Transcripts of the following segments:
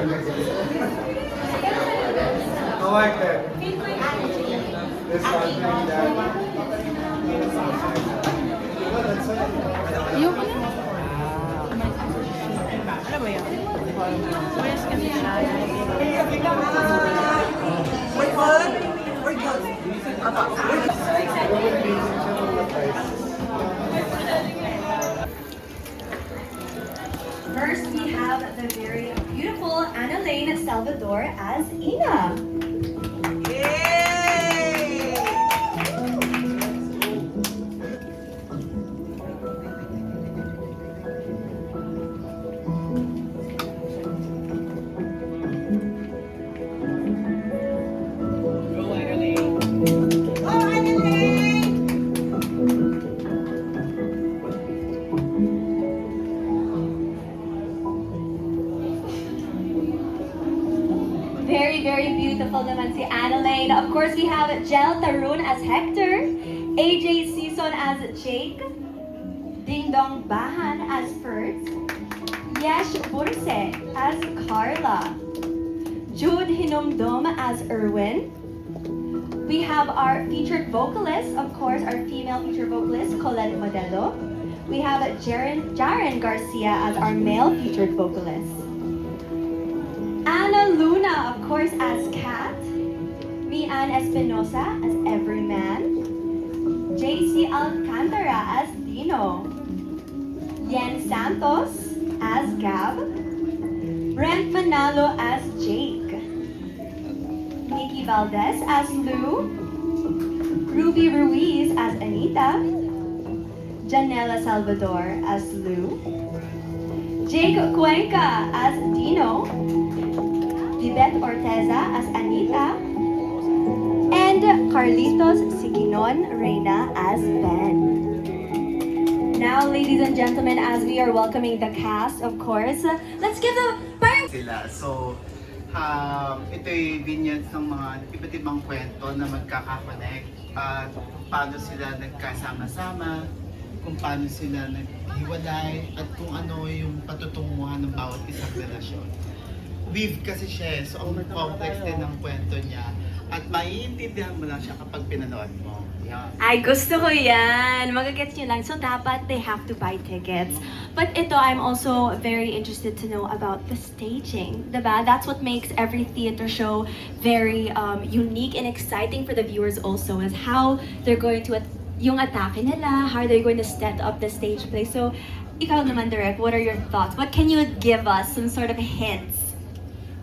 I like that. This one thing that. Ayoko na. Ano ba yan? Pwes kasi siya. First, we have the very beautiful Annalene Salvador as Ina. Very beautiful naman si Annalene. Of course, we have Jel Tarun as Hector, AJ Season as Jake, Ding Dong Bahan as Ferds, Yesh Burse as Carla, Jude Hinumdum as Erwin. We have our featured vocalist, of course, our female featured vocalist, Colette Modelo. We have Jaren Garcia as our male featured vocalist. Ana Luna, of course, as Kat. Mian Espinosa as Everyman. JC Alcantara as Dino. Yen Santos as Gab. Brent Manalo as Jake. Nikki Valdez as Lou. Ruby Ruiz as Anita. Janela Salvador as Lou. Jake Cuenca as Dino. Yvette Orteza as Anita, and Carlitos Siginon Reyna as Ben. Now, ladies and gentlemen, as we are welcoming the cast, of course, let's give them fire! Sila. So, ito'y vignettes ng mga iba't ibang kwento na magkakakonect at paano sila nagkasama-sama, kung paano sila naghiwalay, at kung ano yung patutunguhan ng bawat isang relasyon. Weave kasi siya, so ang complex din ng kwento niya at maiintindihan mo lang siya kapag pinanood mo. Yan. Ay, gusto ko yan! Magagets nyo lang. So, dapat they have to buy tickets. But ito, I'm also very interested to know about the staging. Diba? That's what makes every theater show very unique and exciting for the viewers also, is how they're going to, yung atake nila, how they're going to set up the stage play. So, ikaw naman, Direk, what are your thoughts? What can you give us? Some sort of hints?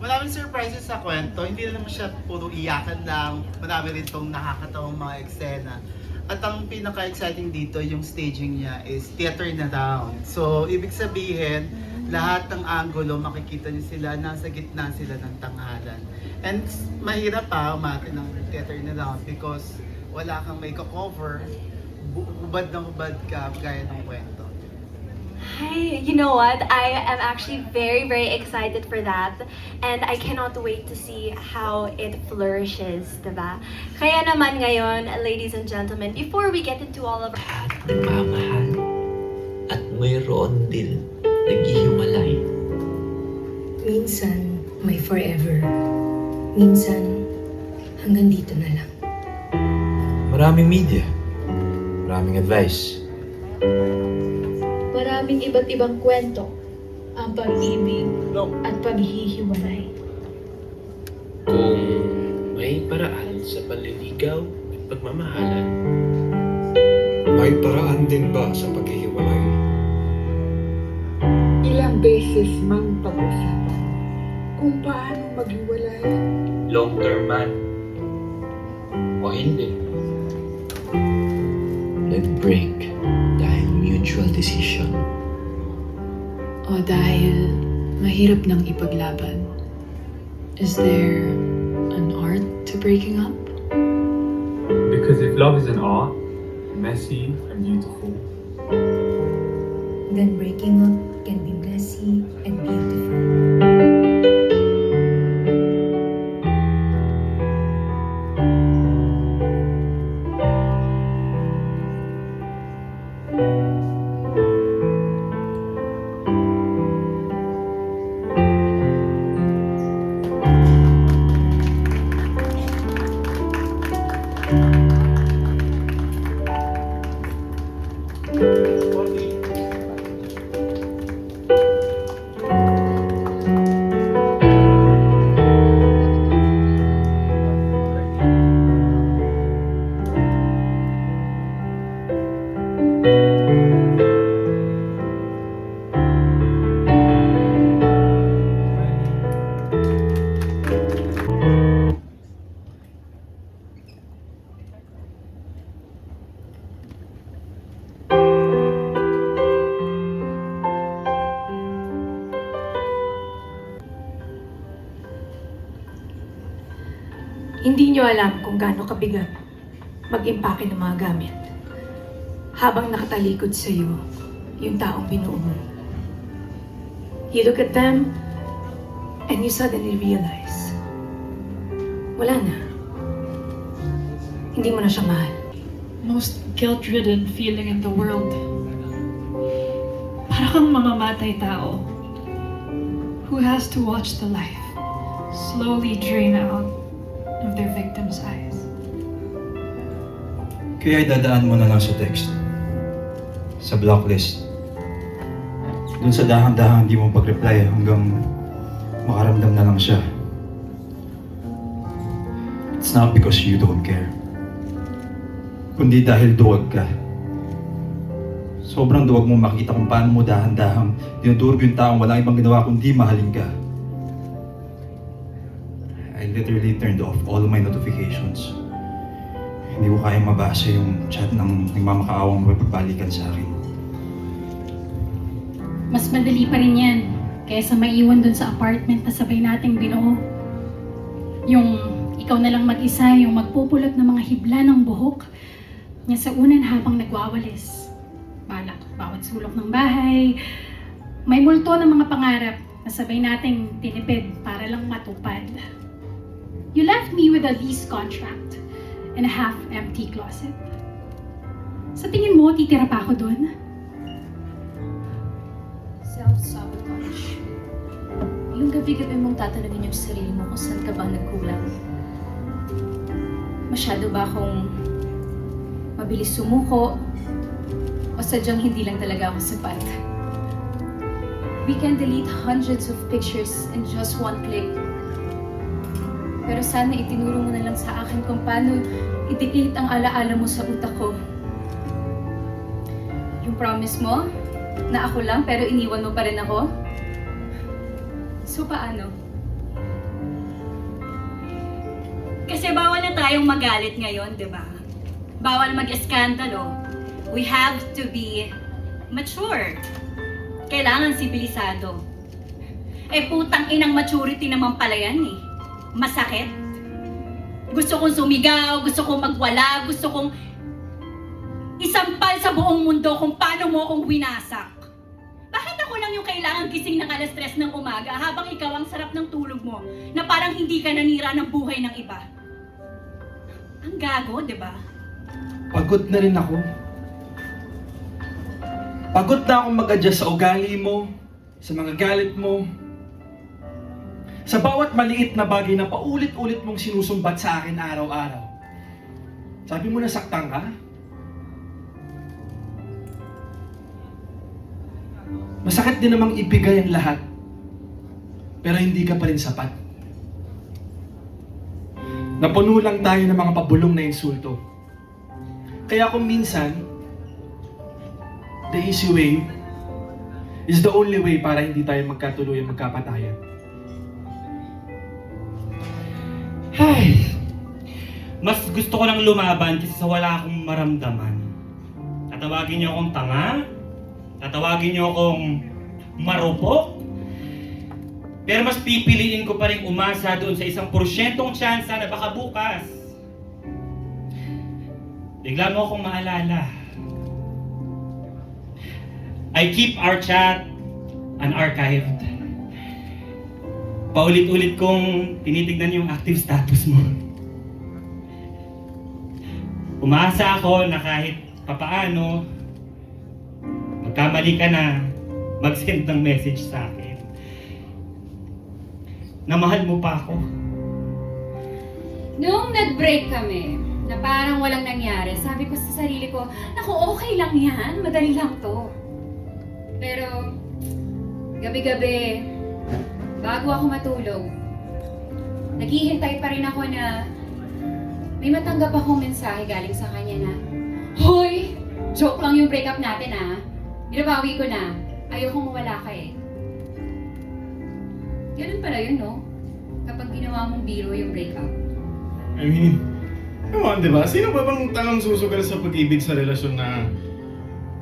Maraming surprises sa kwento, hindi naman siya puro iyakan lang, marami rin itong nakakatawang mga eksena. At ang pinaka-exciting dito, yung staging niya is theater na round. So, ibig sabihin, lahat ng angulo, makikita niyo sila, nasa gitna sila ng tanghalan. And mahirap pa umati ng theater na round because wala kang may cover, hubad na hubad ka gaya ng kwento. Hi, you know what? I am actually very excited for that. And I cannot wait to see how it flourishes, diba? Kaya naman ngayon, ladies and gentlemen, before we get into all of our... Nagmamahal at mayroon din naghihiwalay. Minsan, may forever. Minsan, hanggang dito na lang. Maraming media, maraming advice. Maraming iba't ibang kwento ang pag-ibig at paghihiwalay. Kung may paraan sa panliligaw at pagmamahalan, may paraan din ba sa paghihiwalay? Ilang beses mang pag-usapan kung paano maghiwalay. long-term man o hindi. Nag-break dahil mutual decision. O dahil mahirap nang ipaglaban. Is there an art to breaking up? Because if love is an art, messy and beautiful, Then breaking up can be messy and beautiful. Hindi nyo alam kung gaano kabigat mag-impake ng mga gamit habang nakatalikod sa iyo yung taong binuo mo. You look at them and you suddenly realize, wala na. Hindi mo na siya mahal. Most guilt-ridden feeling in the world. Para kang mamamatay tao who has to watch the life slowly drain out of their victim's eyes. Kaya dadaan mo na lang sa text. Sa blacklist. Doon sa dahan-dahan hindi mo pag-reply hanggang makaramdam na lang siya. It's not because you don't care. Kundi dahil duwag ka. Sobrang duwag mo makita kung paano mo dahan-dahang dinudurog yung taong walang ibang ginawa kundi mahalin ka. I literally turned off all of my notifications. Hindi ko kayang mabasa yung chat ng nagmamakaawang mapagbalikan sa akin. Mas madali pa rin yan kaysa maiwan dun sa apartment na sabay nating binuo. Yung ikaw na lang mag-isa, yung magpupulot ng mga hibla ng buhok niya sa unan habang nagwawalis. Balak, bawat sulok ng bahay. May multo ng mga pangarap na sabay nating tinipid para lang matupad. You left me with a lease contract and a half-empty closet. Sa tingin mo, titira pa ako dun? Self-sabotage. Yung gabi-gabi mong tatanungin yung sarili mo kung saan ka bang nagkulang. Masyado ba akong mabilis sumuko o sadyang hindi lang talaga ako sapat? We can delete hundreds of pictures in just one click. Pero sana itinuro mo na lang sa akin kung paano i-delete ang alaala mo sa utak ko. Yung promise mo na ako lang pero iniwan mo pa rin ako? So paano? Kasi bawal na tayong magalit ngayon, di ba? Bawal mag-eskandalo. We have to be mature. Kailangan sibilisado. Eh putang inang maturity naman pala yan eh. Masakit. Gusto kong sumigaw, gusto kong magwala, gusto kong isampal sa buong mundo kung paano mo akong winasak. Bakit ako lang yung kailangan gising ng 3:00 ng umaga habang ikaw ang sarap ng tulog mo na parang hindi ka nanira ng buhay ng iba? Ang gago, di ba? Pagod na rin ako. Pagod na akong mag-adjust sa ugali mo, sa mga galit mo, sa bawat maliit na bagay na paulit-ulit mong sinusumbat sa akin araw-araw. Sabi mo nasaktan ka? Masakit din namang ibigay ang lahat, pero hindi ka pa rin sapat. Napuno lang tayo ng mga pabulong na insulto. Kaya kung minsan, the easy way is the only way para hindi tayo magkatuluyan, magkapatayan. Ay, mas gusto ko lang lumaban kasi sa wala akong maramdaman. Tatawagin niyo akong tanga, tatawagin niyo akong marupok, pero mas pipiliin ko pa rin umasa doon sa 1% tsansa na baka bukas bigla mo akong maalala. I keep our chat unarchived. Paulit-ulit kong tinitignan yung active status mo. Umaasa ako na kahit papaano, magkamali ka na, mag-send ng message sa akin. Na mahal mo pa ako. Noong nag-break kami, na parang walang nangyari, sabi ko sa sarili ko, naku, okay lang yan, madali lang to. Pero, gabi-gabi, bago ako matulog, naghihintay pa rin ako na may matanggap akong mensahe galing sa kanya na, "Hoy, joke lang yung breakup natin ah. Binabawi ko na. Ayokong mawala ka eh." Ganun pala yun, no? Kapag ginawa mong biro yung breakup. I mean, naman, di ba? Sino ba bang tangang susugal sa pag-ibig sa relasyon na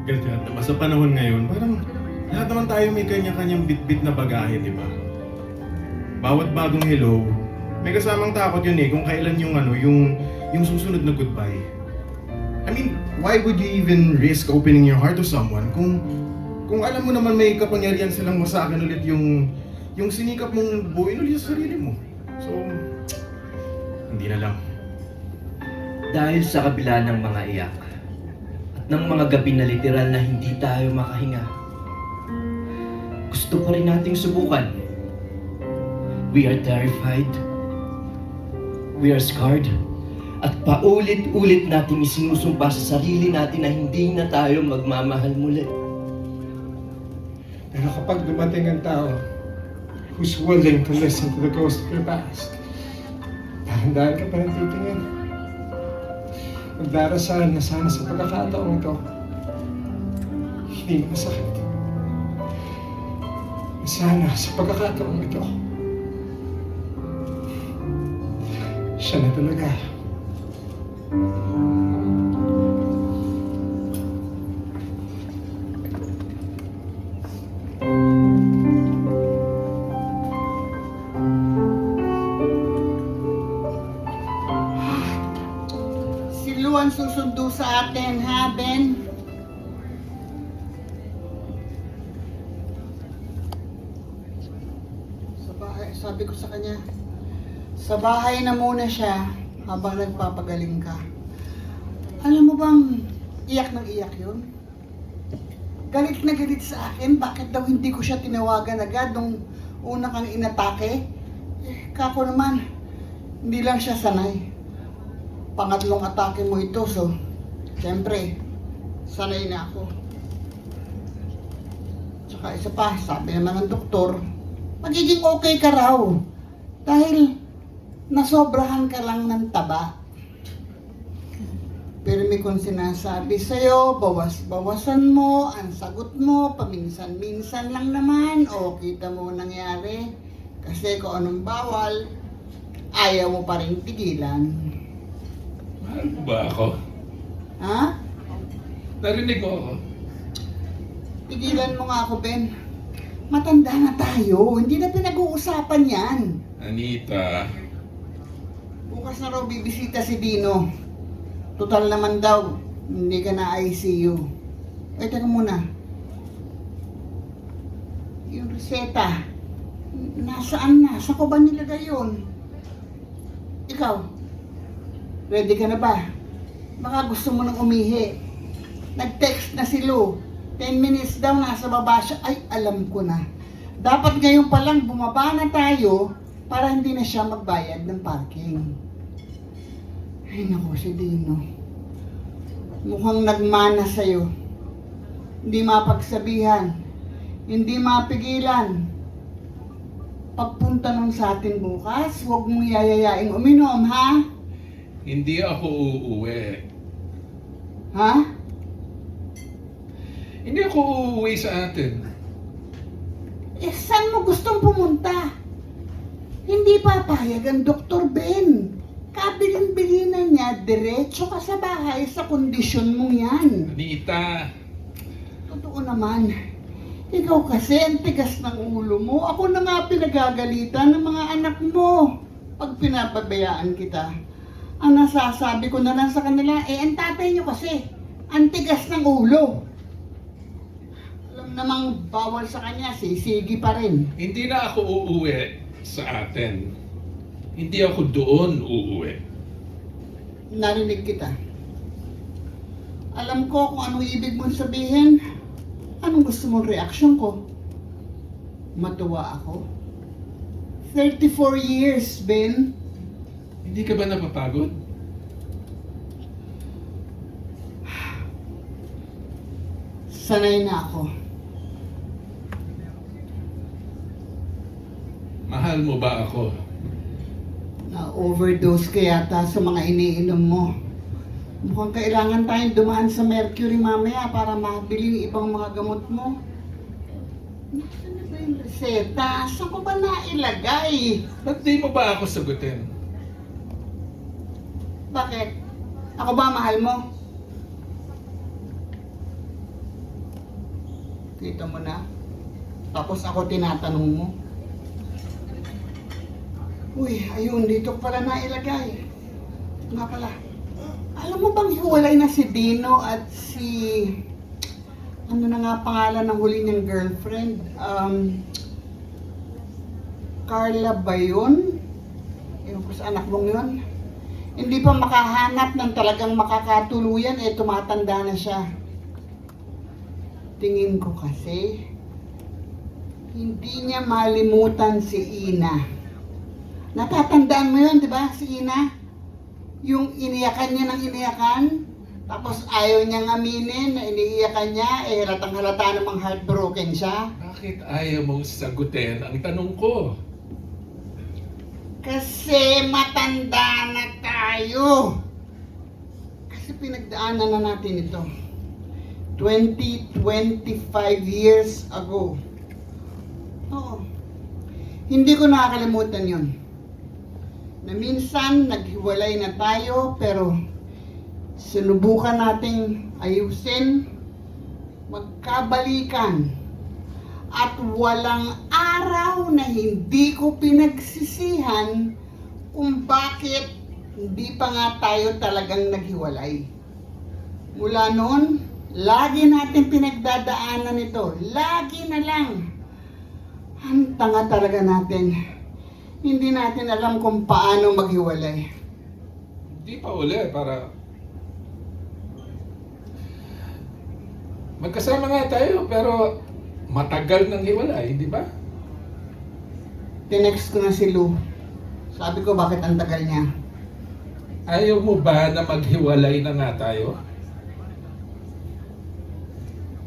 ganito? Diba? Sa panahon ngayon, parang lahat naman tayo may kanya-kanyang bit-bit na bagahe, di ba? Bawat bagong hello, may kasamang takot yun kung kailan yung susunod na goodbye. I mean, why would you even risk opening your heart to someone kung alam mo naman may kapangyarihan silang masakin ulit yung sinikap mong buuin ulit sa sarili mo. So, hindi na lang. Dahil sa kabila ng mga iyak at ng mga gabi na literal na hindi tayo makahinga, gusto pa rin nating subukan. We are terrified. We are scarred. At paulit-ulit nating isinusumpa sa sarili natin na hindi na tayo magmamahal muli. Pero kapag dumating ang tao who's willing to listen to the ghost of your past, dahan-dahan ka pa rin titingin. Magdarasal na sana sa pagkakataong ito, hindi masakit. Sana sa pagkakataong ito, siya na talaga. Si Luan susundo sa atin, ha, Ben? Sa bahay, sabi ko sa kanya, sa bahay na muna siya habang nagpapagaling ka. Alam mo bang iyak ng iyak yun? Galit na galit sa akin, bakit daw hindi ko siya tinawagan agad nung una kang inatake? Kako naman, hindi lang siya sanay. Pangatlong atake mo ito, so siyempre, sanay na ako. Tsaka isa pa, sabi naman ng doktor, magiging okay ka raw. Dahil nasobrahan ka lang ng taba. Pero may kung sinasabi sa'yo, bawas-bawasan mo, ang sagot mo, paminsan-minsan lang naman, o kita mo nangyari. Kasi kung anong bawal, ayaw mo pa rin tigilan. Mahal mo ba ako? Ha? Narinig mo ako? Tigilan mo nga ako, Ben. Matanda na tayo, hindi na pinag-uusapan yan. Anita. Bukas na raw bibisita si Dino. Total naman daw, hindi ka na ICU. Ay, teka muna. Yung reseta, nasaan na? Saan ko ba nilagay yun? Ikaw, ready ka na ba? Baka gusto mo nang umihi. Nag-text na si Lou. 10 minutes daw, nasa baba siya. Ay, alam ko na. Dapat ngayon pa lang bumaba na tayo para hindi na siya magbayad ng parking. Ay, naku, si Dino. Mukhang nagmana sa'yo. Hindi mapagsabihan. Hindi mapigilan. Pagpunta nun sa atin bukas, huwag mong yayayaing uminom, ha? Hindi ako uuwi. Ha? Hindi ako uuwi sa atin. Eh, saan mo gustong pumunta? Hindi papayag ang Dr. Ben. Kabilin-bilinan niya, diretso ka sa bahay sa kondisyon mong yan. Anita. Totoo naman. Ikaw kasi ang tigas ng ulo mo. Ako na nga pinagagalitan ng mga anak mo pag pinapabayaan kita. Ang nasasabi ko na lang sa kanila, ang tatay niyo kasi, ang tigas ng ulo. Alam namang bawal sa kanya, sisigi pa rin. Hindi na ako uuwi sa atin. Hindi ako doon uuwi. Narinig kita. Alam ko kung anong ibig mong sabihin. Anong gusto mong reaksyon ko? Matuwa ako. 34 years, Ben. Hindi ka ba napapagod? Sanay na ako. Mahal mo ba ako? Na-overdose ka yata sa mga iniinom mo. Mukhang kailangan tayong dumaan sa Mercury mamaya para mabili yung ibang mga gamot mo. Nasaan na ba yung reseta? Saan ko ba nailagay? Ba't di mo ba ako sagutin? Bakit? Ako ba mahal mo? Kita mo na. Tapos ako tinatanong mo. Uy, ayun, dito ko pala nailagay. Nga pala. Alam mo bang hiwalay na si Dino at si... Ano na nga pangalan ng huli niyang girlfriend? Carla ba yun? Ewan ko sa anak mong yun. Hindi pa makahanap ng talagang makakatuluyan, tumatanda na siya. Tingin ko kasi, hindi niya malimutan si Ina. Natatandaan mo yun, di ba, si Ina? Yung iniyakan niya ng iniyakan, tapos ayaw niyang aminin na iniiyakan niya, halatang halata namang heartbroken siya. Bakit ayaw mong sagutin ang tanong ko? Kasi matanda na tayo. Kasi pinagdaanan na natin ito. 25 years ago. Oo. Hindi ko nakakalimutan yun. Na minsan naghiwalay na tayo pero sinubukan nating ayusin, magkabalikan. At walang araw na hindi ko pinagsisihan kung bakit hindi pa nga tayo talagang naghiwalay. Mula noon, lagi natin pinagdadaanan ito. Lagi na lang. Ang tanga talaga natin. Hindi natin alam kung paano maghiwalay. Hindi pa uli para... Magkasama nga tayo pero matagal nang hiwalay, di ba? Tinext ko na si Lou. Sabi ko bakit ang tagal niya. Ayaw mo ba na maghiwalay na nga tayo?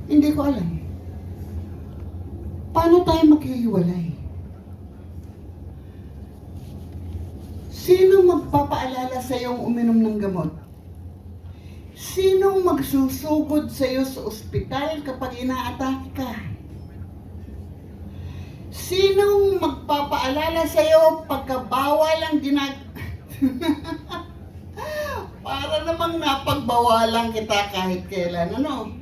Hindi ko alam. Paano tayo maghihiwalay? Sino magpapaalala sa iyong uminom ng gamot? Sinong magsusugod sa iyo sa ospital kapag inaatake ka? Sinong magpapaalala sa iyo pagkabawal ang Para namang napagbawalan kita kahit kailan, ano?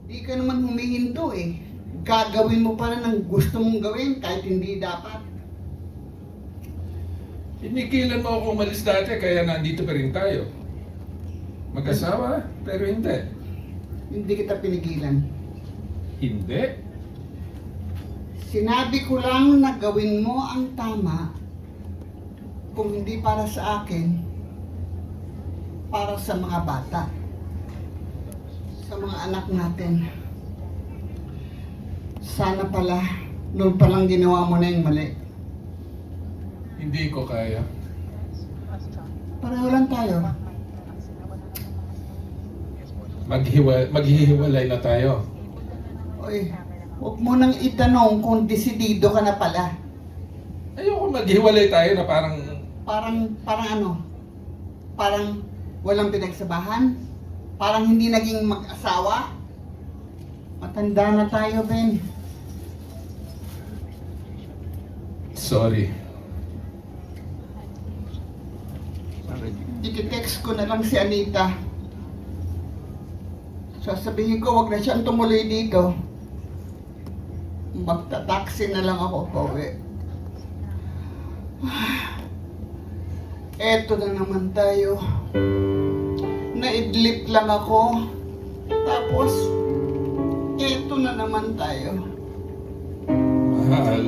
Di ka naman humihinto eh. Gagawin mo pa rin ang gusto mong gawin kahit hindi dapat. Pinigilan mo akong umalis dati kaya nandito pa rin tayo. Mag-asawa, pero hindi. Hindi kita pinigilan. Hindi? Sinabi ko lang na gawin mo ang tama kung hindi para sa akin, para sa mga bata, sa mga anak natin. Sana pala, noon palang ginawa mo na yung mali. Hindi ko kaya. Pareho lang tayo. Maghihiwalay na tayo. Oy, huwag mo nang itanong kung desidido ka na pala. Ayoko maghiwalay tayo na parang... Parang ano? Parang walang pinagsabahan? Parang hindi naging mag-asawa? Matanda na tayo, Ben. Sorry. Diti-text ko na lang si Anita. Sasabihin ko, wag na siyang tumuloy dito. Magta-taxi na lang ako pauwi. Eto na naman tayo. Naidlip lang ako. Tapos, eto na naman tayo. Mahal.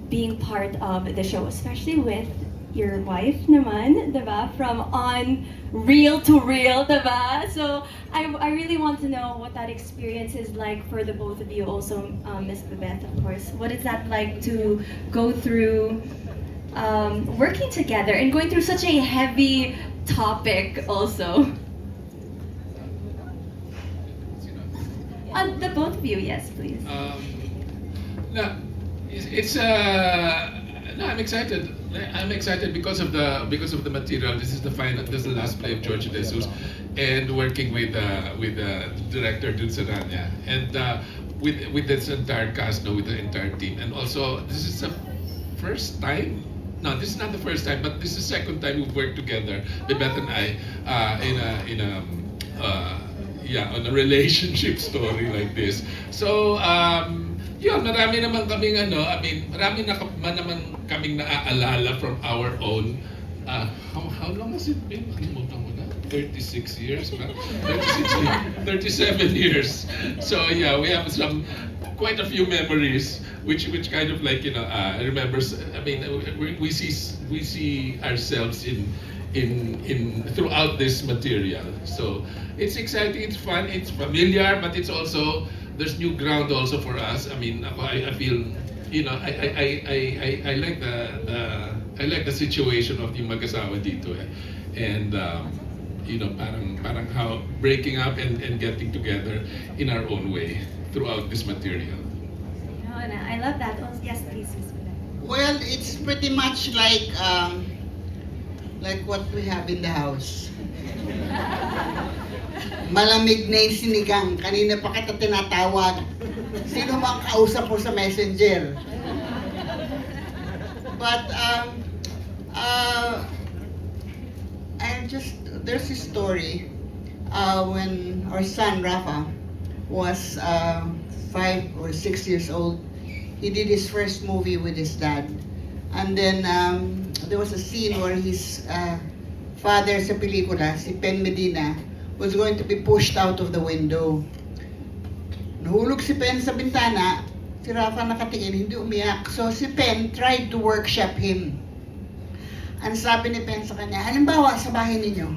Being part of the show, especially with your wife naman, diba? From on real to real, diba? So I really want to know what that experience is like for the both of you. Also, Miss Babette, of course. What is that like to go through working together and going through such a heavy topic also? The both of you, yes, please. No, I'm excited. I'm excited because of the material. This is the last play of George De Jesus, and working with director Dun Saranya, and with this entire cast, with the entire team, and also this is the first time. No, this is not the first time, but this is the second time we've worked together, Bebeth and I, on a relationship story like this. So yun, marami naman kaming marami naman kaming naaalala from our own. How long has it been? Nakalimutan ko na. 36 years, ba? 37 years. So yeah, we have quite a few memories, which kind of like, remembers. I mean, we see ourselves in throughout this material. So it's exciting, it's fun, it's familiar, but it's also there's new ground also for us. I mean, I feel, I like the situation of yung mag-asawa dito and parang how breaking up and getting together in our own way throughout this material. No, and I love that. Oh, yes, please. Well, it's pretty much like what we have in the house. Malamig na yung sinigang. Kanina pa kita tinatawag. Sino mang kausap mo sa messenger? But, there's a story when our son, Rafa, was 5 or 6 years old. He did his first movie with his dad. And then, there was a scene where his father sa pelikula, si Pen Medina, was going to be pushed out of the window. Nahulog si Pen sa bintana, si Rafa nakatingin, hindi umiyak. So si Pen tried to workshop him. Ang sabi ni Pen sa kanya, halimbawa sa bahay ninyo,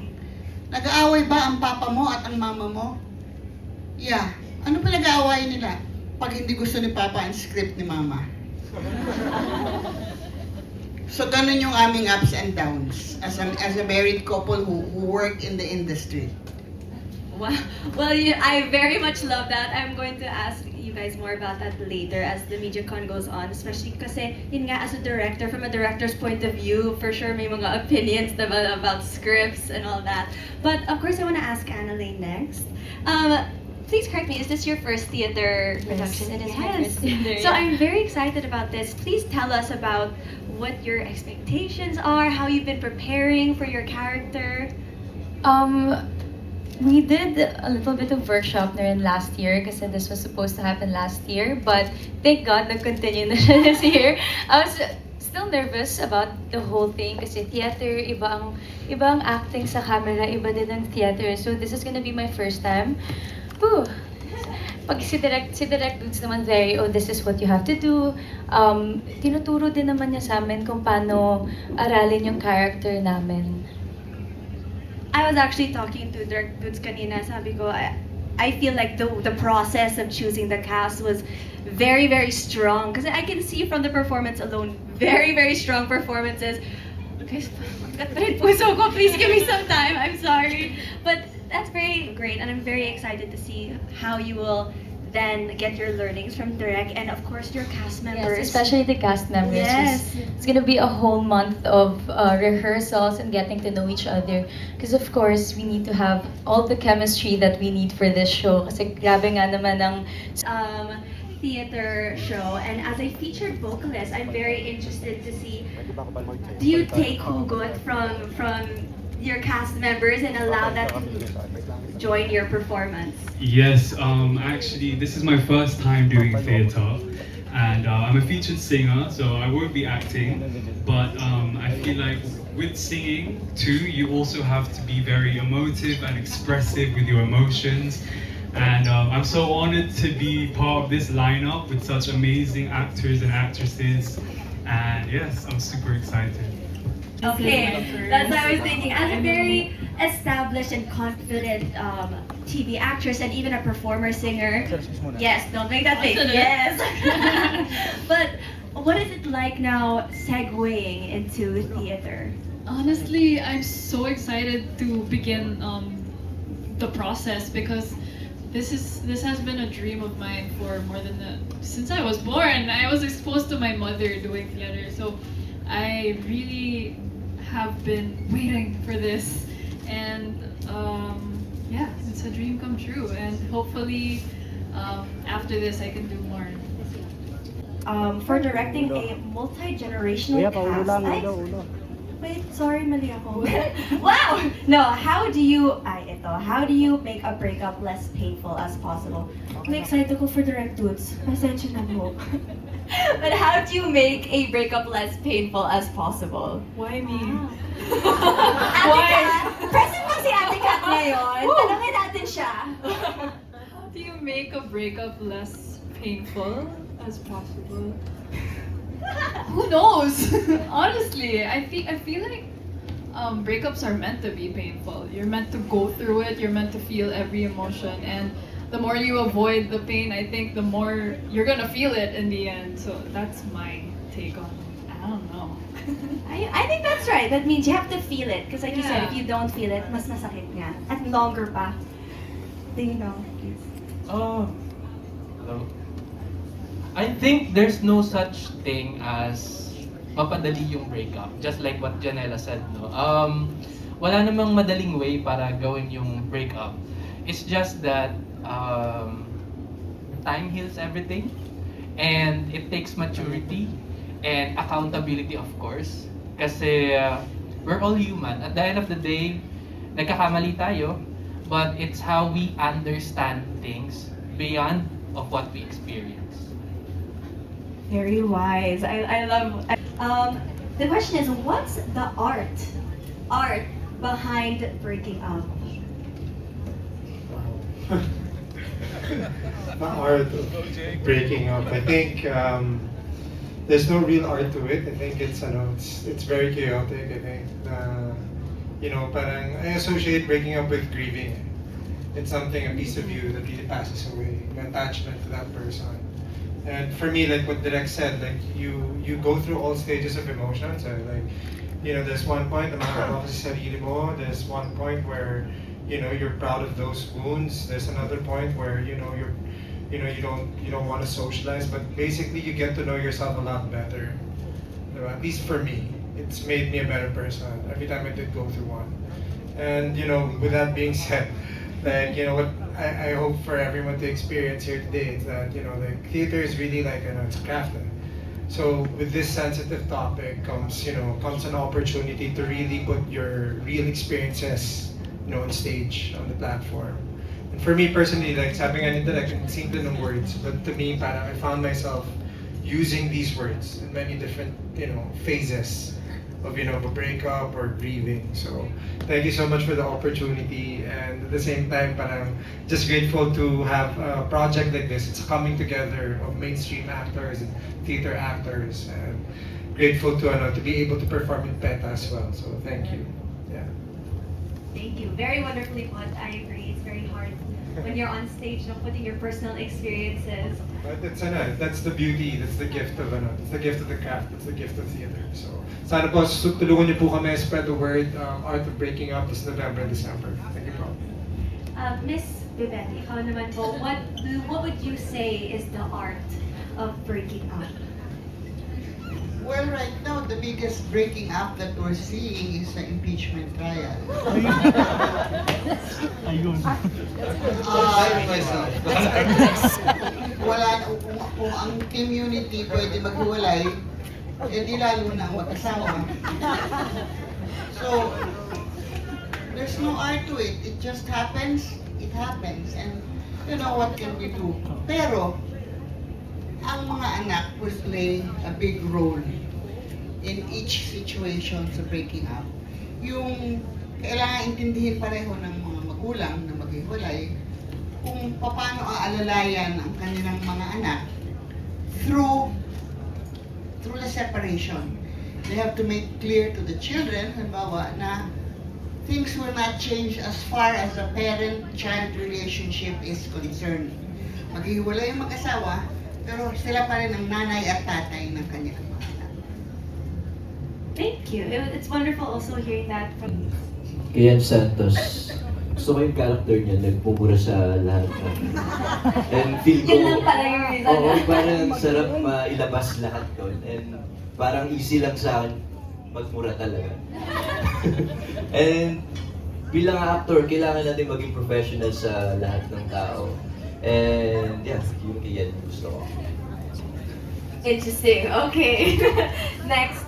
nag-aaway ba ang papa mo at ang mama mo? Yeah. Ano pa nag-aaway nila? Pag hindi gusto ni papa ang script ni mama. So ganun yung aming ups and downs as a married couple who work in the industry. Wow. Well, I very much love that. I'm going to ask you guys more about that later as the MediaCon goes on, especially kasi yun nga, as a director, from a director's point of view, for sure may mga opinions about scripts and all that. But of course, I want to ask Annalyn next. Please correct me, is this your first theater production? It is my first theater. So I'm very excited about this. Please tell us about what your expectations are, how you've been preparing for your character. We did a little bit of workshop na rin last year kasi this was supposed to happen last year, but thank God nag-continue na siya this year. I was still nervous about the whole thing kasi theater, iba ang acting sa camera, iba din ang theater. So this is gonna be my first time. Whew. Pag si Direct Dudes naman this is what you have to do. Tinuturo din naman niya sa amin kung paano aralin yung character namin. I was actually talking to Direct Dudes kanina, sabi ko, I feel like the process of choosing the cast was very, very strong. Because I can see from the performance alone, very, very strong performances. Guys, puso ko, please give me some time, I'm sorry. But that's very great, and I'm very excited to see how you will then get your learnings from Direct and of course your cast members. Yes, especially the cast members. Yes. It's gonna be a whole month of rehearsals and getting to know each other. Because of course, we need to have all the chemistry that we need for this show. Kasi grabe nga naman ang theater show, and as a featured vocalist, I'm very interested to see, do you take hugot from your cast members and allow that to join your performance? Yes, actually, this is my first time doing theatre, and I'm a featured singer, so I won't be acting, but I feel like with singing too, you also have to be very emotive and expressive with your emotions, and I'm so honored to be part of this lineup with such amazing actors and actresses, and yes, I'm super excited. Okay, that's what I was thinking. As a very established and confident TV actress and even a performer singer, yes, don't make that face, yes. But what is it like now segueing into theater? Honestly, I'm so excited to begin the process because this has been a dream of mine for more than since I was born. I was exposed to my mother doing theater, so I really have been waiting for this, and yeah, it's a dream come true, and hopefully after this I can do more. For directing a multi-generational cast, Wait, sorry, mali ako. Wow! No, how do you make a breakup less painful as possible? Na-excite ako for direct dudes. Pasensya na po. But how do you make a breakup less painful as possible? Why me? Ate Kat, present mo si Ate Kat ngayon. Tanungin natin siya. How do you make a breakup less painful as possible? Who knows? Honestly, I feel like breakups are meant to be painful. You're meant to go through it. You're meant to feel every emotion, and the more you avoid the pain, I think the more you're gonna feel it in the end. So that's my take on it. I don't know. I think that's right. That means you have to feel it. Because like you said, Yeah. if you don't feel it, mas masakit nga. At longer pa. Ding dong, please. Oh, hello. I think there's no such thing as mapadali yung breakup. Just like what Janela said, no? Wala namang madaling way para gawin yung breakup. It's just that time heals everything, and it takes maturity and accountability, of course. Kasi we're all human. At the end of the day, nagkakamali tayo, but it's how we understand things beyond of what we experience. Very wise. I love. The question is, what's the art behind breaking up? The art of breaking up. I think there's no real art to it. I think it's very chaotic. I think parang I associate breaking up with grieving. It's something, a piece of you that really passes away, an attachment to that person. And for me, like what Direk said, like you go through all stages of emotions. And like, there's one point na makakatawa ka sa sarili mo. There's one point where, you're proud of those wounds. There's another point where, you don't want to socialize. But basically, you get to know yourself a lot better. At least for me, it's made me a better person every time I did go through one. And with that being said, like what I hope for everyone to experience here today is that like theater is really like it's a craft. So with this sensitive topic comes an opportunity to really put your real experiences on stage, on the platform. And for me personally, like sabi nga ni Direk, simple ng words, but to me parang I found myself using these words in many different phases of a breakup or grieving. So thank you so much for the opportunity, and at the same time parang just grateful to have a project like this. It's a coming together of mainstream actors and theater actors, and grateful to be able to perform in PETA as well. So thank you. Yeah. Thank you. Very wonderfully put. I agree. It's very hard when you're on stage, putting your personal experiences. But that's the beauty, that's the gift of it's the gift of the craft, it's the gift of theater. So sana po tulungan niyo po kami spread the word, Art of Breaking Up this November and December. Thank you po. Miss Vivetti, ikaw naman po, what would you say is the art of breaking up? Well, right now, the biggest breaking up that we're seeing is the impeachment trial. Kung ang community pwede maghiwalay, di lalo na ang mag-asawa. So, there's no art to it. It just happens, it happens. And what can we do? Pero, ang mga anak will play a big role in each situation sa breaking up. Yung kailangan intindihin pareho ng mga magulang na maghiwalay kung paano aalalayan ang kanilang mga anak through the separation. They have to make clear to the children, halimbawa, na things will not change as far as the parent-child relationship is concerned. Maghiwalay ang mag-asawa, pero sila pa rin ang nanay at tatay ng kanilang mga anak. Thank you. It's wonderful also hearing that from Kian Santos, gusto ko yung character niya, nagpumura sa lahat and feel ko, yun lang pala yung reason. oo, parang sarap mailabas lahat doon. And parang easy lang sa akin magmura talaga. And bilang actor, kailangan natin maging professional sa lahat ng tao. And yeah, yung Kian gusto ko. Interesting. Okay. Next,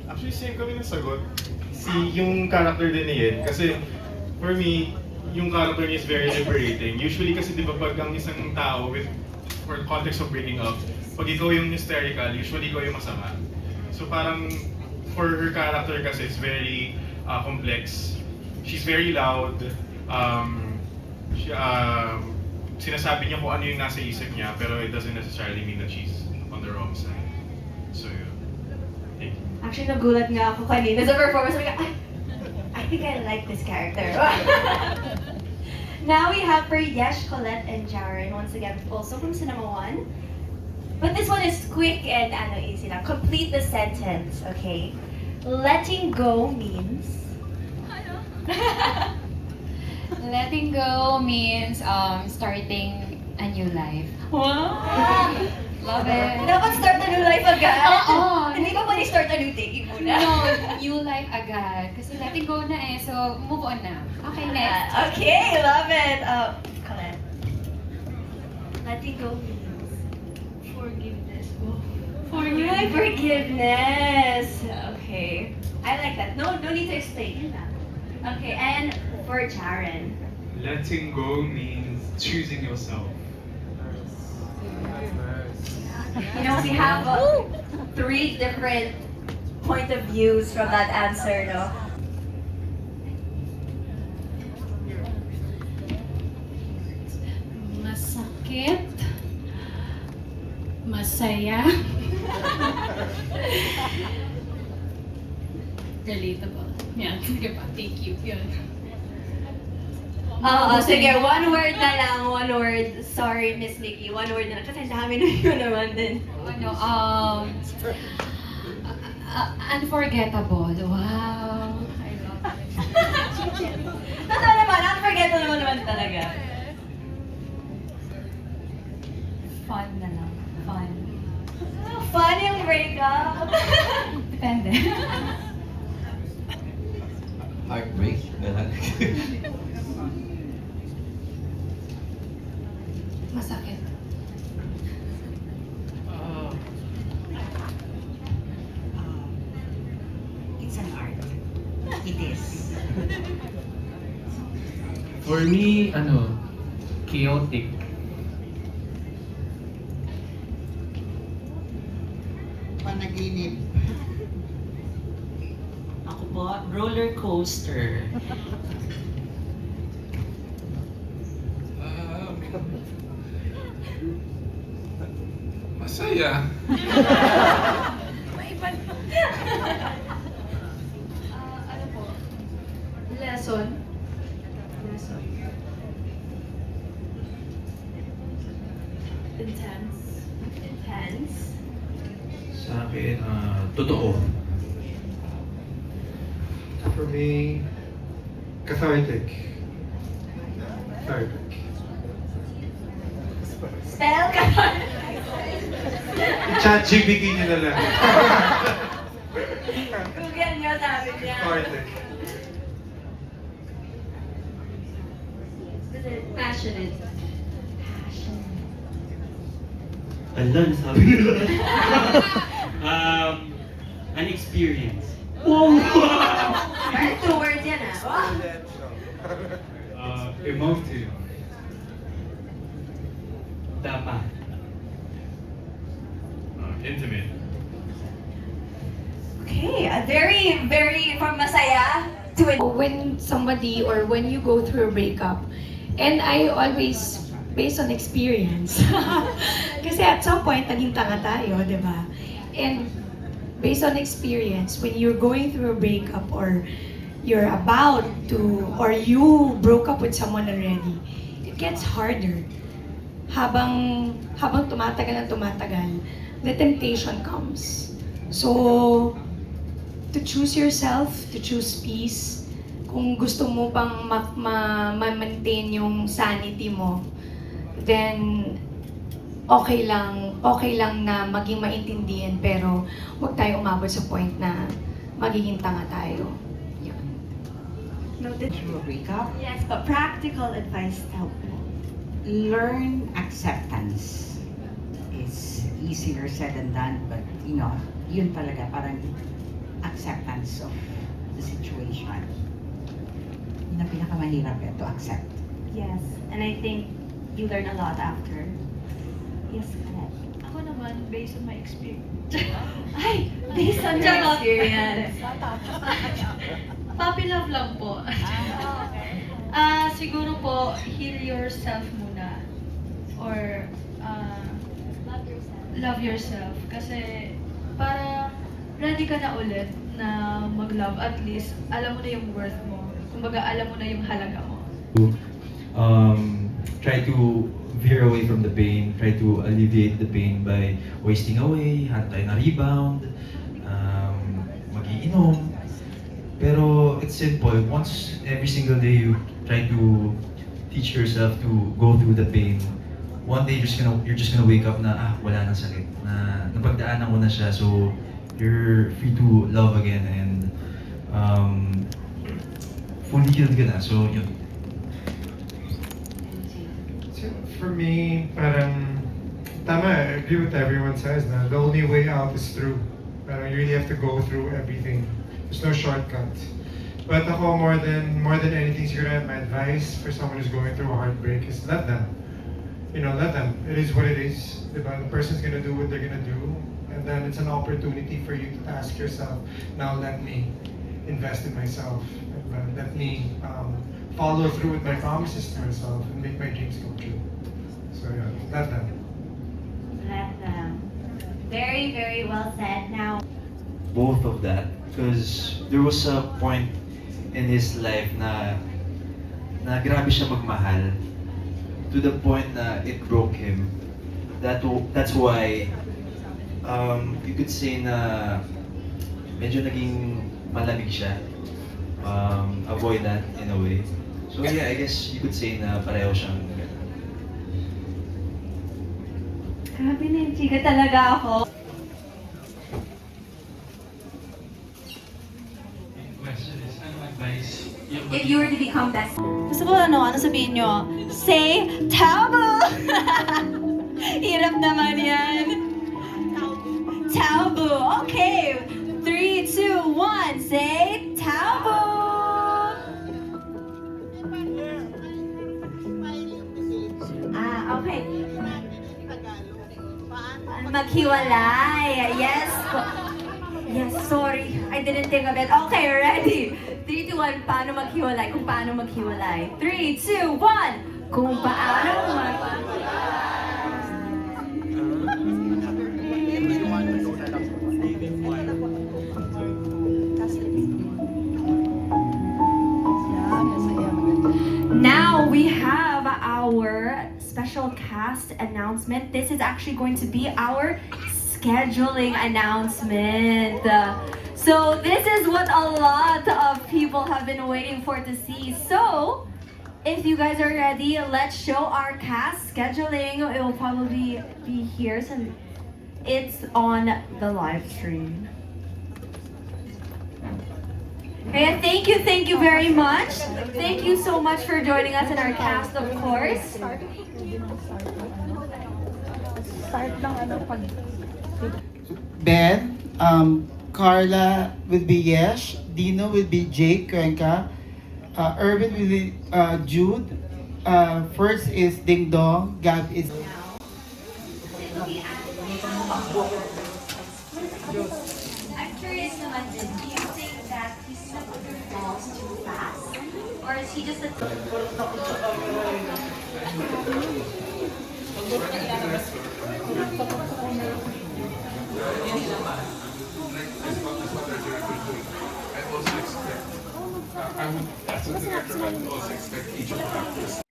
Actually, same kami ng sagot. Yung character din ni Ed. Kasi, for me, yung character niya is very liberating. Usually kasi di ba pag ang isang tao for context of breaking up, pag ikaw yung hysterical, usually ikaw yung masama. So parang, for her character kasi, it's very complex. She's very loud. Sinasabi niya kung ano yung nasa isip niya, pero it doesn't necessarily mean that she's on the wrong side. So, yun. Thank you. Actually, nagulat nga ako kanina sa performance. Sabi ko, I think I like this character. Now we have for Yesh, Colette, and Jaren, once again, also from Cinema One. But this one is quick and easy lang. Complete the sentence, okay? Letting go means... Letting go means starting a new life. Wow! Love it. Dapat start a new life agad? Oo. Hindi ba pwede start a new dating muna? No, new life agad. Kasi letting go na so move on na. Okay, next. Okay, love it. Colette. Letting go means forgiveness. Forgiveness. Okay. I like that. No need to explain. Yun na. Okay, and for Jaren. Letting go means choosing yourself. You know, we have 3 different point of views from that answer, no? Masakit. Masaya. Relatable. Yeah, sige pa. Thank you. Yun. Sige, one word na lang, one word. Sorry, Miss Nikki, one word na lang. Kasi dami na yun naman din. Unforgettable. Wow. I love it. Totoo naman, unforgettable naman talaga. Fun na lang. Fun. Fun yung breakup. Depende. Heartbreak. Masakit. It's an art. It is. For me, chaotic. Panaginip. Ako po, roller coaster. Masaya. Ano po? Lesson. Intense. Sa akin, totoo. For me, cathartic. Spell ka. ChatGPT niyo na lang. Google nyo, sabi niya. Cathartic. Passionate. Ala, sabi nila. An experience. Wow! 2 words yan Emotive. Dapat. Intimate. Okay, a very, very from masaya to when somebody or when you go through a breakup, and I always based on experience. Kasi at some point, naging tanga tayo, di ba? And based on experience, when you're going through a breakup or you're about to, or you broke up with someone already, it gets harder. Habang tumatagal, the temptation comes. So, to choose yourself, to choose peace, kung gusto mo pang ma-maintain yung sanity mo, then okay lang na maging maintindihan, pero huwag tayo umabot sa point na magiging tanga tayo. Yun. Noted you a breakup? Yes, but practical advice to help mo. Learn acceptance. It's easier said than done, but yun talaga, parang acceptance of the situation. Yun ang pinakamahirap to accept. Yes, and I think you learn a lot after. Yes, Annette. Ako naman, based on my experience. Ay, based on your Charot. experience. Puppy love lang po. Siguro po, heal yourself muna. Or, love yourself. Kasi, para ready ka na ulit na mag-love. At least, alam mo na yung worth mo. Kumbaga, alam mo na yung halaga mo. Try to veer away from the pain, try to alleviate the pain by wasting away, hantay na rebound, magiinom. Pero it's simple. Once every single day you try to teach yourself to go through the pain, one day you're just gonna wake up na wala nang sakit, na napagdaanan ko na siya, so you're free to love again and fully healed ka na. So yun. For me, parang tama, I agree with everyone says na the only way out is through. Parang you really have to go through everything. There's no shortcut. But ako more than anything, siguro my advice for someone who's going through a heartbreak is let them. You know, let them. It is what it is. Diba? The person's gonna do what they're gonna do, and then it's an opportunity for you to ask yourself, now let me invest in myself. Let me follow through with my promises to myself and make my dreams come true. So yeah, let them. Let them. Very, very well said. Now, Both of that, because there was a point in his life na grabe siya magmahal to the point na it broke him. That's why you could say na medyo naging malamig siya. Avoid that in a way. So yeah, I guess you could say na pareho siyang ganun. grabe na yung chika talaga ako. If you were to become best. Gusto ko ano sabihin nyo? Say, taboo! Hirap naman yan. Taboo. Okay. 3, 2, 1. Say, taboo! Okay. Maghiwalay. Yes. Yes, sorry. I didn't think of it. Okay, ready? 3, 2, 1. Paano maghiwalay? Kung paano maghiwalay. 3, 2, 1. Kung paano Now we have our special cast announcement. This is actually going to be our scheduling announcement. So this is what a lot of people have been waiting for to see. So if you guys are ready, let's show our cast scheduling. It will probably be here, so it's on the live stream. Okay, thank you very much. Thank you so much for joining us in our cast, of course. Ben, Carla will be Yesh, Dino will be Jake Krenka, Irvin will be Jude, first is Ding Dong, Gab is... I'm curious naman din, do you think that he slipped the balls too fast? Or is he just a... As a director, I would also expect each of the actors.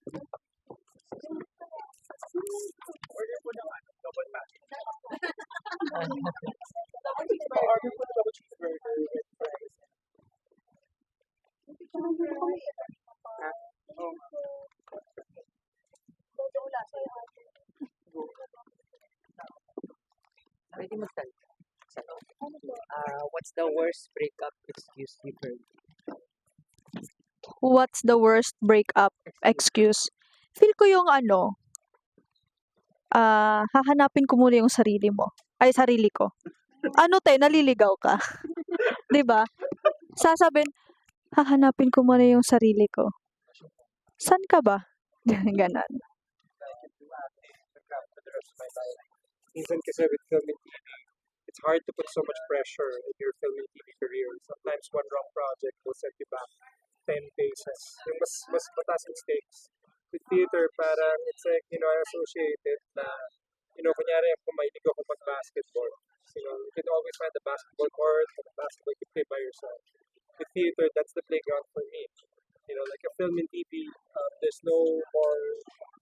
What's the worst breakup excuse you've heard? What's the worst breakup excuse? Feel ko yung hahanapin ko muna yung sarili mo. Ay, sarili ko. Naliligaw ka? 'Di ba? Sasabihin, hahanapin ko muna yung sarili ko. San ka ba? Ganon. Minsan kasi with film and TV, it's hard to put so much pressure in your film and TV career. Sometimes one wrong project will set you back 10 paces. Yung mas mataas yung stakes. With theater, parang it's like, I associate it na, kunyari kung mahilig ako mag-basketball, you can always find the basketball court or the basketball you can play by yourself. With theater, that's the playground for me. Like a film and TV, there's no more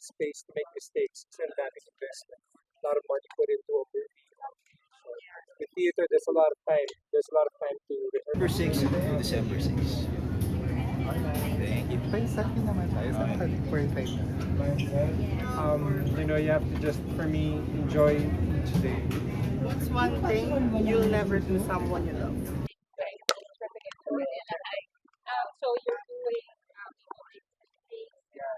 space to make mistakes. It's an investment. A lot of money put into a movie. With theater, there's a lot of time. There's a lot of time to rehearse. December 6 to December 6. Thank you. You have to just, for me, enjoy each day. What's one thing you'll never do someone you love? So you're doing now this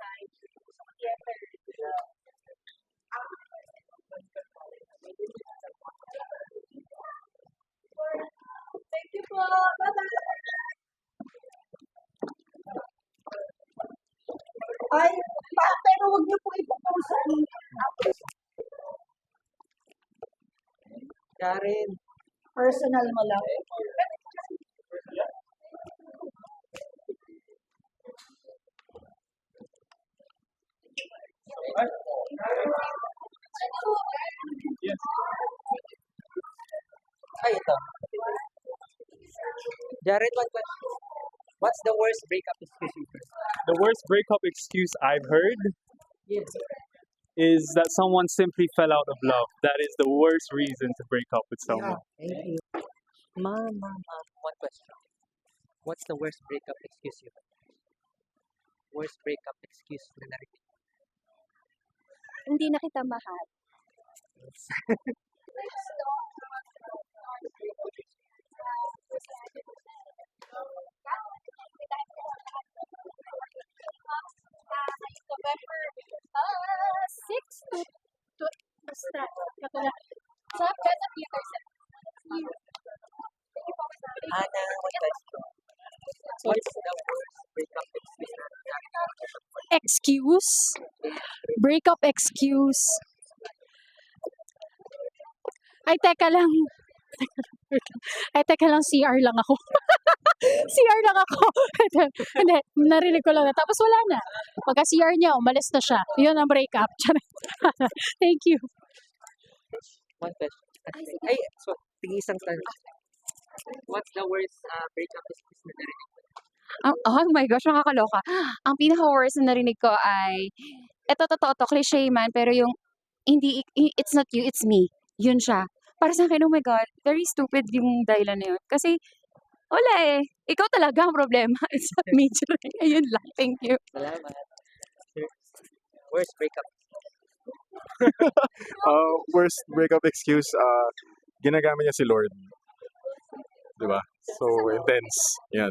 time together. Thank you po. Bye-bye. Ay, pero huwag niyo po ipopost sa Karen. personal mo lang. Ay, ito. Jared, one question. What's the worst breakup excuse you've heard? The worst breakup excuse I've heard Yes. is that someone simply fell out of love. That is the worst reason to break up with someone. Thank you. Ma'am, one question. What's the worst breakup excuse you've heard? Worst breakup excuse na narinig? Hindi na kita mahal. November 6 to basta katulad sa Beta Theater sa Ana, one question. What's the worst breakup excuse na narinig? excuse, breakup excuse. Ay, teka lang. Ay, teka lang, CR lang ako. CR lang ako. Hindi, narinig ko lang na. Tapos wala na. Pagka-CR niya, umalis na siya. Yun ang breakup. Thank you. One question. Ay, so, tig-isang tanong. What's the worst breakup excuse na narinig? Oh my gosh, nakakaloka. Ang pinaka-worst na narinig ko ay, eto totoo to, cliche man, pero yung, hindi, it's not you, it's me. Yun siya. Para sa akin, oh my God, very stupid yung dahilan na yun. Kasi, wala eh. Ikaw talaga ang problema. It's not me. Ayun lang. Thank you. Salamat. Worst breakup. Worst breakup excuse, ginagamit niya si Lord. Diba? So, intense. Yan.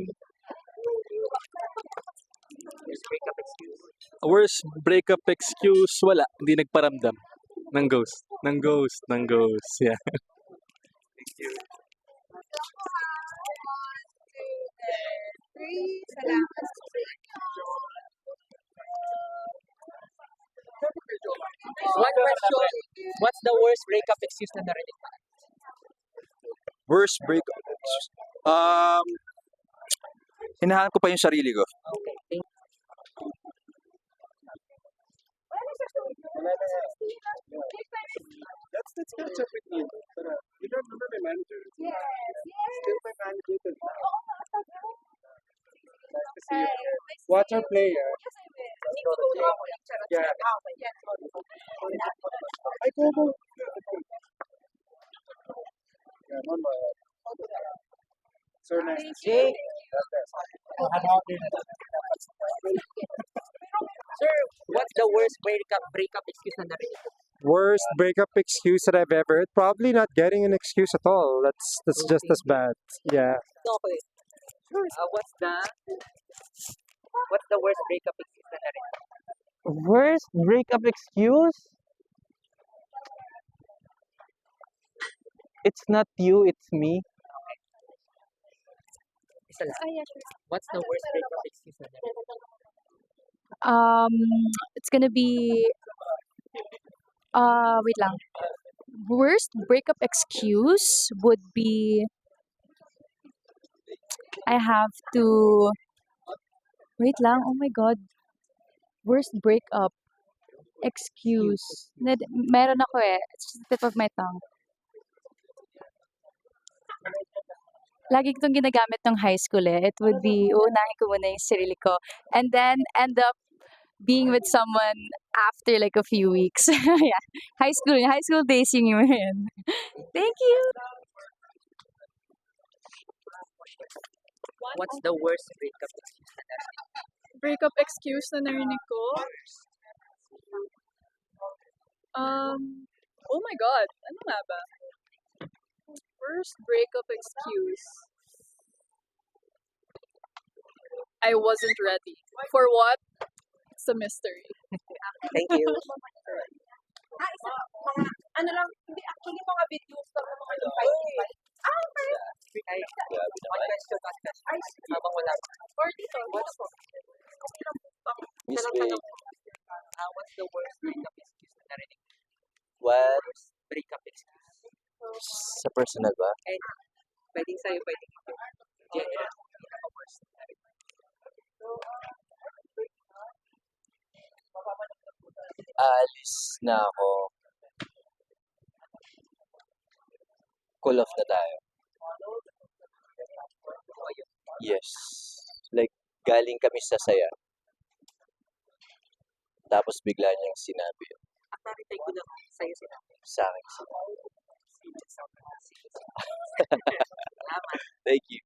Worst breakup excuse. Worst breakup excuse, wala. Hindi nagparamdam. Ng ghost. Ng ghost. Ng ghost. Yeah. Thank you. One question. What's the worst breakup excuse na narinig mo? Worst breakup. Hinahanap ko pa yung sarili ko. Okay, thank you. Let's catch up with you. But, you don't remember my manager. Still my manager till now. Nice to see you. Watch our play, yeah. Yeah. I go. Yeah, Mama. So nice to see you. Sir, what's the worst breakup excuse na narinig mo? Worst breakup excuse that I've ever heard. Probably not getting an excuse at all. That's just as bad. Yeah. Okay. What's the worst breakup excuse na narinig mo? Worst breakup excuse? It's not you, it's me. Isa lang. yeah, sure. What's the worst breakup excuse na narinig? It's gonna be, wait lang. Worst breakup excuse would be, I have to, wait lang, oh my God. Worst breakup excuse. Meron ako eh. It's just the tip of my tongue. Lagi ko itong ginagamit nung high school eh. It would be, uunahin ko muna yung sarili ko. And then, end up being with someone after like a few weeks. Yeah. High school days yung yun. Thank you! What's the worst breakup excuse na narinig? Breakup excuse na narinig ko? Oh my God. Ano nga ba? Worst breakup excuse. I wasn't ready. For what? It's a mystery. Thank you. Ano lang, hindi actually mga videos lang ng mga invite. Ay, one question. Habang wala pa. Or dito. What's the worst breakup excuse na narinig? Worst breakup excuse. Sa personal ba? And pwedeng sa'yo, pwedeng ito. General, pinaka-worst na narinig. Aalis na ako. Cool off na tayo. Yes. Like, galing kami sa saya. Tapos bigla niyang sinabi. Aktaritay ko lang sa'yo sinabi. Sa akin sinabi. Salamat. Thank you.